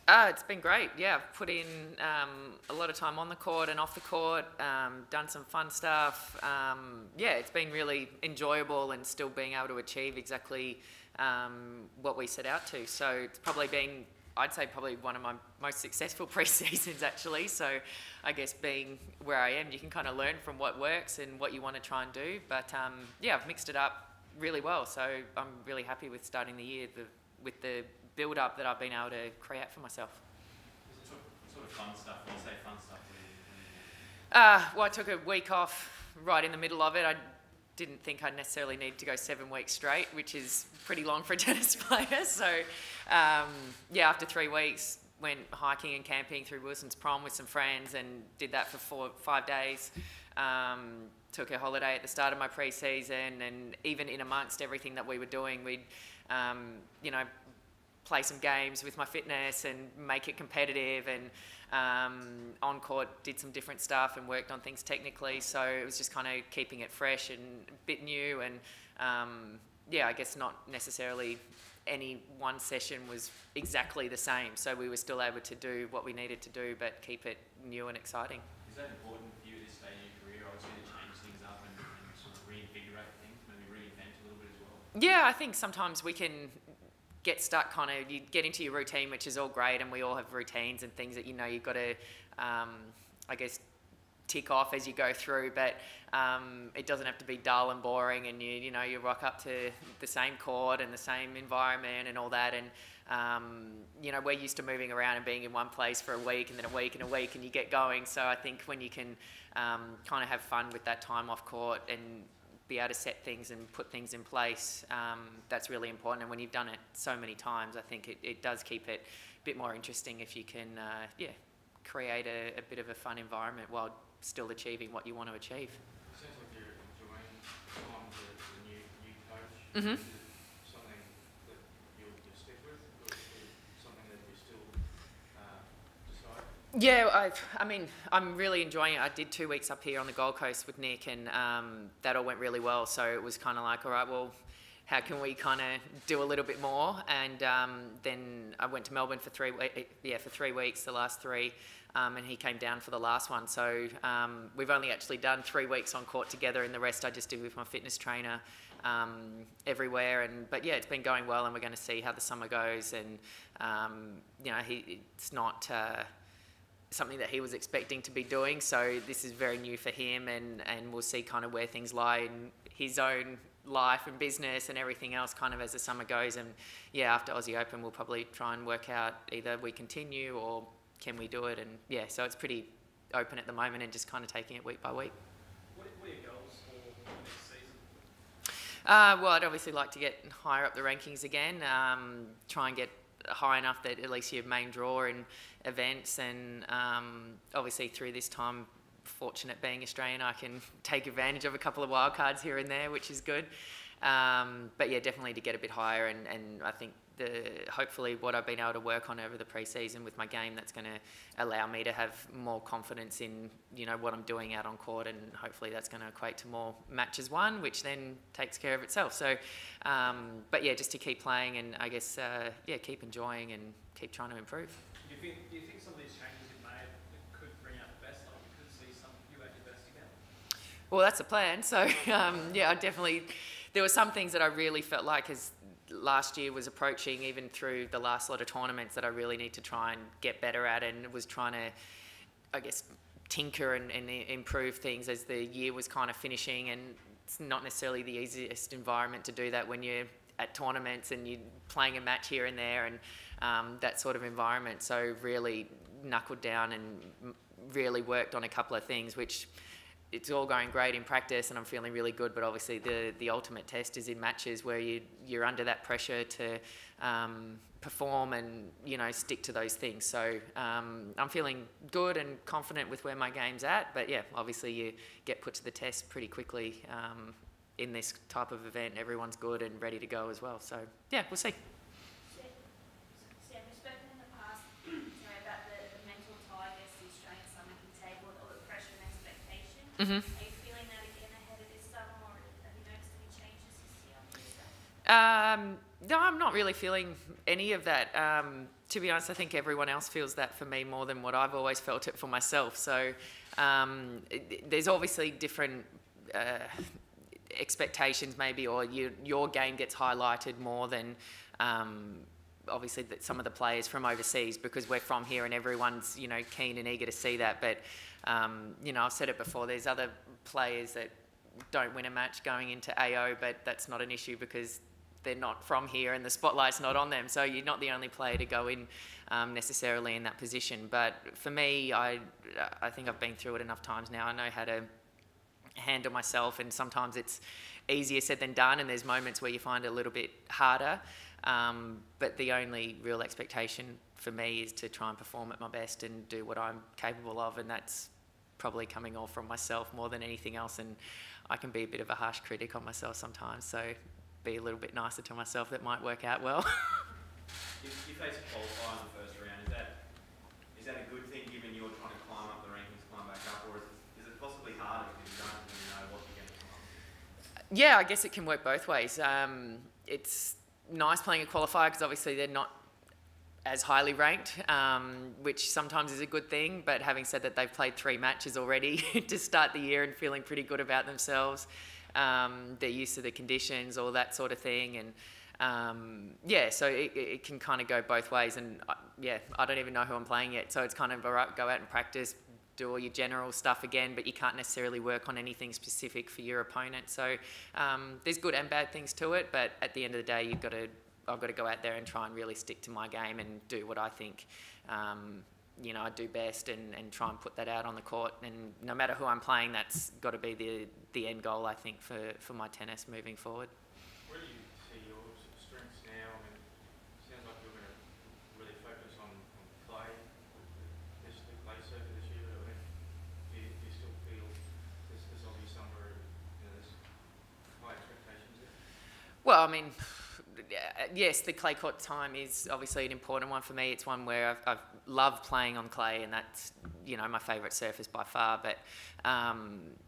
It's been great. Yeah, I've put in a lot of time on the court and off the court, done some fun stuff. Yeah, it's been really enjoyable and still being able to achieve exactly what we set out to. So it's probably been, I'd say, probably one of my most successful pre-seasons actually. So I guess being where I am, you can kind of learn from what works and what you want to try and do. But yeah, I've mixed it up really well. So I'm really happy with starting the year with the build-up that I've been able to create for myself. Sort of fun stuff, when you say fun stuff, Well, I took a week off right in the middle of it. I didn't think I'd necessarily need to go 7 weeks straight, which is pretty long for a tennis player. So, yeah, after 3 weeks, went hiking and camping through Wilson's Prom with some friends and did that for 5 days. Took a holiday at the start of my pre-season, and even in amongst everything that we were doing, we'd, you know, play some games with my fitness and make it competitive, and on court did some different stuff and worked on things technically. So it was just kind of keeping it fresh and a bit new, and yeah, I guess not necessarily any one session was exactly the same. So we were still able to do what we needed to do, but keep it new and exciting. Is that important for you at this stage of your career, obviously, to change things up and sort of reinvigorate things, maybe reinvent a little bit as well? Yeah, I think sometimes we can get stuck, kind of, you get into your routine, which is all great, and we all have routines and things that, you know, you've got to, I guess, tick off as you go through, but it doesn't have to be dull and boring, and you know, you rock up to the same court and the same environment and all that, and you know, we're used to moving around and being in one place for a week and then a week and a week, and you get going. So I think when you can kind of have fun with that time off court and be able to set things and put things in place, that's really important. And when you've done it so many times, I think it does keep it a bit more interesting if you can, yeah, create a bit of a fun environment while still achieving what you want to achieve. It sounds like you're enjoying time with the new coach. Mm-hmm. Is it something that you'll stick with, or is it something that you still decide? Yeah, I mean, I'm really enjoying it. I did 2 weeks up here on the Gold Coast with Nick, and that all went really well. So it was kind of like, all right, well, how can we kind of do a little bit more? And then I went to Melbourne for 3 weeks, the last 3, and he came down for the last one. So we've only actually done 3 weeks on court together, and the rest I just did with my fitness trainer everywhere. But yeah, it's been going well, and we're going to see how the summer goes. And you know, it's not something that he was expecting to be doing, so this is very new for him, and we'll see kind of where things lie in his own life and business and everything else kind of as the summer goes. And yeah, after Aussie Open we'll probably try and work out either we continue or can we do it. And yeah, so it's pretty open at the moment and just kind of taking it week by week. What are your goals for next season? Well, I'd obviously like to get higher up the rankings again, try and get high enough that at least you're main draw in events, and obviously through this time, fortunate being Australian, I can take advantage of a couple of wildcards here and there, which is good. But yeah, definitely to get a bit higher, and I think hopefully what I've been able to work on over the pre-season with my game, that's going to allow me to have more confidence in, you know, what I'm doing out on court, and hopefully that's going to equate to more matches won, which then takes care of itself. So, but yeah, just to keep playing, and I guess yeah, keep enjoying and keep trying to improve. Do you think some of these changes you've made could bring out the best? Like you could see you at your best again? Well, that's the plan. So yeah, I definitely, there were some things that I really felt like as last year was approaching, even through the last lot of tournaments, that I really need to try and get better at, and was trying to, I guess, tinker and improve things as the year was kind of finishing. And it's not necessarily the easiest environment to do that when you're at tournaments and you're playing a match here and there, and that sort of environment. So really knuckled down and really worked on a couple of things, which it's all going great in practice and I'm feeling really good, but obviously the ultimate test is in matches where you're under that pressure to perform and, you know, stick to those things. So I'm feeling good and confident with where my game's at, but yeah, obviously you get put to the test pretty quickly in this type of event. Everyone's good and ready to go as well. So yeah, we'll see. Sam, we've spoken in the past, you know, about the mental tie against the Australian summer heat table and all the pressure and expectation. Mm-hmm. Are you feeling that again ahead of this summer, or have you noticed any changes this year? No, I'm not really feeling any of that. To be honest, I think everyone else feels that for me more than what I've always felt it for myself. So there's obviously different expectations maybe, or your game gets highlighted more than obviously that some of the players from overseas, because we're from here and everyone's, you know, keen and eager to see that. But you know, I've said it before, there's other players that don't win a match going into AO, but that's not an issue because they're not from here and the spotlight's not on them. So you're not the only player to go in necessarily in that position. But for me, I think I've been through it enough times now. I know how to handle myself, and sometimes it's easier said than done, and there's moments where you find it a little bit harder. But the only real expectation for me is to try and perform at my best and do what I'm capable of, and that's probably coming all from myself more than anything else. And I can be a bit of a harsh critic on myself sometimes, so be a little bit nicer to myself, that might work out well. You face a qualifier in the first round. Is that a good thing, given you're trying to climb up the rankings, climb back up, or is it possibly harder because you don't really know what you're going to come up with? Yeah, I guess it can work both ways. It's nice playing a qualifier because obviously they're not as highly ranked, which sometimes is a good thing. But having said that, they've played 3 matches already to start the year and feeling pretty good about themselves. They're used to the conditions, all that sort of thing, and yeah, so it can kind of go both ways. And yeah, I don't even know who I'm playing yet, so it's kind of alright, go out and practice, do all your general stuff again, but you can't necessarily work on anything specific for your opponent. So there's good and bad things to it, but at the end of the day, I've got to go out there and try and really stick to my game and do what I think you know, I do best, and try and put that out on the court. And no matter who I'm playing, that's got to be the end goal, I think, for my tennis moving forward. Where do you see your strengths now? I mean, it sounds like you're going to really focus on clay, the clay circuit this year. I mean, do you still feel there's obviously somewhere, you know, there's high expectations there? Well, I mean, yes, the clay court time is obviously an important one for me. It's one where I've loved playing on clay, and that's, you know, my favourite surface by far. But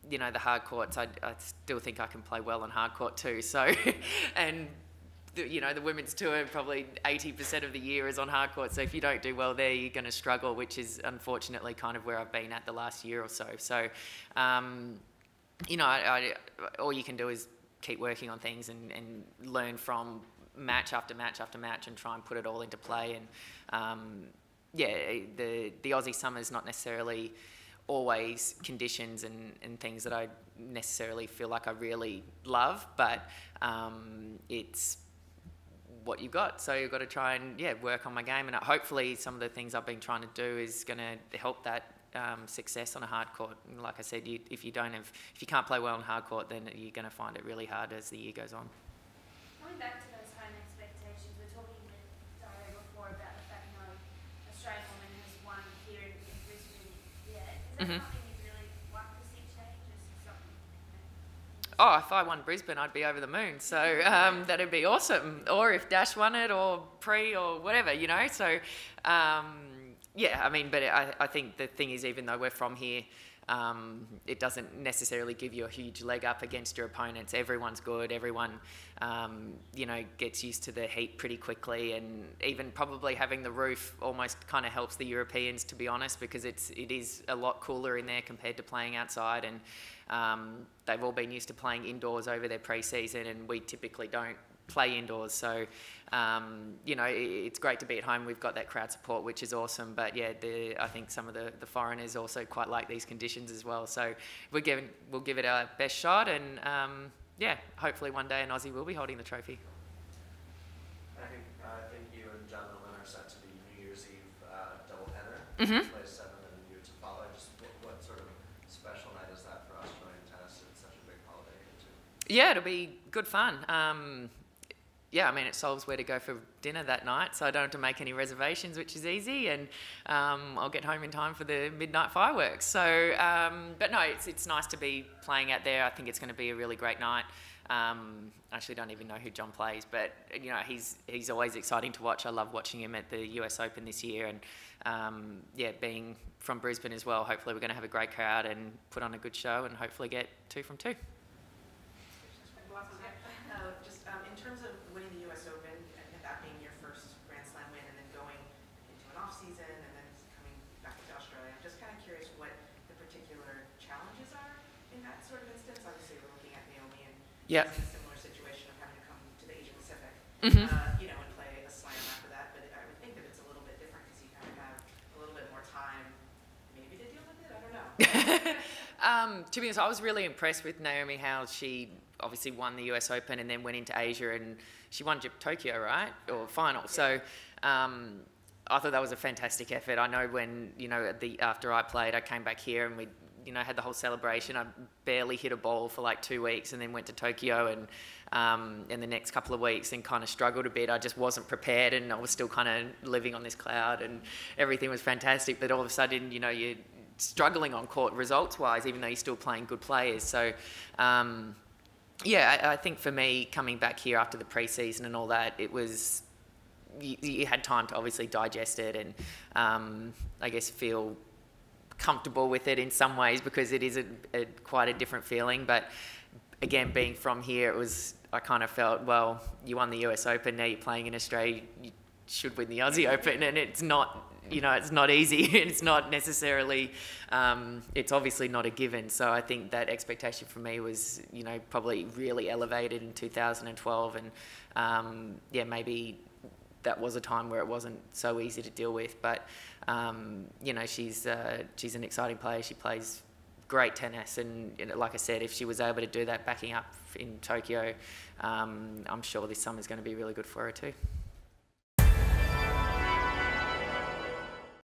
you know, the hard courts, I still think I can play well on hard court too. So, and you know, the women's tour probably 80% of the year is on hard court. So if you don't do well there, you're going to struggle, which is unfortunately kind of where I've been at the last year or so. So, you know, all you can do is keep working on things and learn from match after match after match and try and put it all into play. And yeah, the Aussie summer is not necessarily always conditions and things that I necessarily feel like I really love, but it's what you've got. So you've got to try and work on my game, and hopefully some of the things I've been trying to do is going to help that success on a hard court. And like I said, if you can't play well on hard court, then you're going to find it really hard as the year goes on. Coming back to those home expectations, we're talking with Dario before about the fact no Australian woman has won here in Brisbane yet. Is that something you'd really like to see change? Is something, you know? Oh, if I won Brisbane, I'd be over the moon. So that'd be awesome. Or if Dash won it, or Pre, or whatever, you know. So yeah, I mean, but I think the thing is, even though we're from here, it doesn't necessarily give you a huge leg up against your opponents. Everyone's good. Everyone, you know, gets used to the heat pretty quickly, and even probably having the roof almost kind of helps the Europeans, to be honest, because it is a lot cooler in there compared to playing outside. And they've all been used to playing indoors over their pre-season, and we typically don't play indoors. So you know, it's great to be at home. We've got that crowd support, which is awesome. But yeah, I think some of the foreigners also quite like these conditions as well. So we'll give it our best shot, and yeah, hopefully one day an Aussie will be holding the trophy. I think you and John Millman are set to be New Year's Eve doubleheader. Mm-hmm. Play 7 and you to follow. Just what sort of special night is that for Australian tennis? It's such a big holiday here too. Yeah, it'll be good fun. Yeah, I mean, it solves where to go for dinner that night, so I don't have to make any reservations, which is easy, and I'll get home in time for the midnight fireworks. So, but no, it's nice to be playing out there. I think it's going to be a really great night. I actually don't even know who John plays, but you know, he's always exciting to watch. I love watching him at the US Open this year, and yeah, being from Brisbane as well, hopefully we're going to have a great crowd and put on a good show, and hopefully get 2 from 2. Just in terms of winning the US Open, Yeah. was in a similar situation of having to come to the Asia Pacific, Mhm. you know, and play a slam after that. But I would think that it's a little bit different because you kind of have a little bit more time, maybe to deal with it. I don't know. To be honest, I was really impressed with Naomi how she obviously won the US Open and then went into Asia and she won Tokyo, right? Or final. So I thought that was a fantastic effort. I know when, you know, after I played, I came back here and we, you know, had the whole celebration. I barely hit a ball for like 2 weeks and then went to Tokyo and in the next couple of weeks and kind of struggled a bit. I just wasn't prepared and I was still kind of living on this cloud and everything was fantastic. But all of a sudden, you know, you're struggling on court results-wise, even though you're still playing good players. So, yeah, I think for me, coming back here after the pre-season and all that, it was, you had time to obviously digest it and I guess feel comfortable with it in some ways because it is quite a different feeling. But again, being from here, I kind of felt, well, you won the US Open, now you're playing in Australia, you should win the Aussie Open, and it's not, you know, it's not easy. It's not necessarily, it's obviously not a given. So I think that expectation for me was, you know, probably really elevated in 2012. And yeah, maybe that was a time where it wasn't so easy to deal with. But, you know, she's an exciting player. She plays great tennis. And you know, like I said, if she was able to do that backing up in Tokyo, I'm sure this summer's going to be really good for her too.